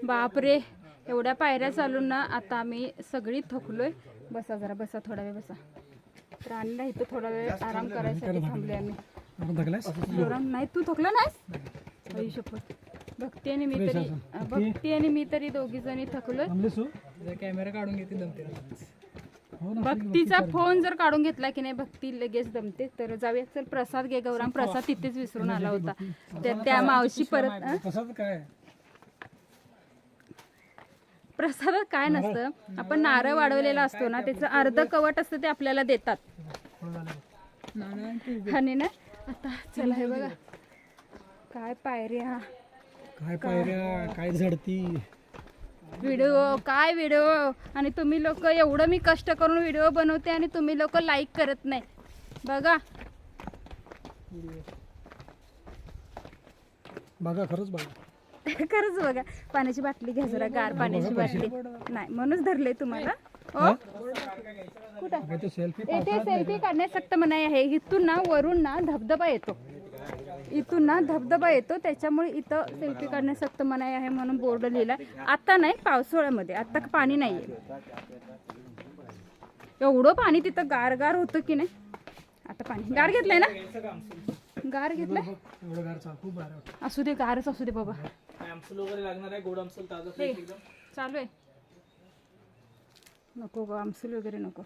बापरे, एवढ्या पायऱ्या चालून ना आता आम्ही सगळी थकलोय. बसा जरा, बसा थोडा वेळ बसा. राणीला इथं थोडा वेळ आराम करायसाठी थांबले आम्ही. नाही, तू थकला नाहीस? आई शपथ. भक्ती आणि मी तरी दोघी जणी थकलोय. कॅमेरा काढून घेते दमते. भक्तीचा फोन जर काढून घेतला की नाही भक्ती लगेच दमते. तर जाऊया, चल प्रसाद घे गौराम. प्रसाद तिथेच विसरून आला होता. तर त्या मावशी परत प्रसादात काय नसतं, आपण नारळ वाढवलेला असतो ना, त्याचं अर्ध कवट असतं ते आपल्याला देतात. आणि ना आता चला, हे बघा काय पायऱ्या, काय झडती. व्हिडिओ आणि तुम्ही लोक, एवढं मी कष्ट करून व्हिडिओ बनवते आणि तुम्ही लोक लाईक करत नाही. बघा खरंच बघा. खरंच बघा. पाण्याची बाटली घ्या जरा, गार पाण्याची बाटली. नाही म्हणूनच धरले तुम्हाला. ओ कुठं इथे सेल्फी काढण्यास सक्त मनाई आहे. इथून ना वरून ना धबधबा येतो, इथून ना धबधबा येतो, त्याच्यामुळे इथं सेल्फी काढण्यास सक्त मनाई आहे म्हणून बोर्ड लिहिला. आता नाही, पावसाळ्यामध्ये. आता पाणी नाहीये. एवढं पाणी तिथं गार होतं की नाही. आता पाणी गार घेतलंय ना, गार घेतलंय. असू दे, गारच असू दे बाबा. चालू आहे. नको ग, आमसूल वगैरे नको.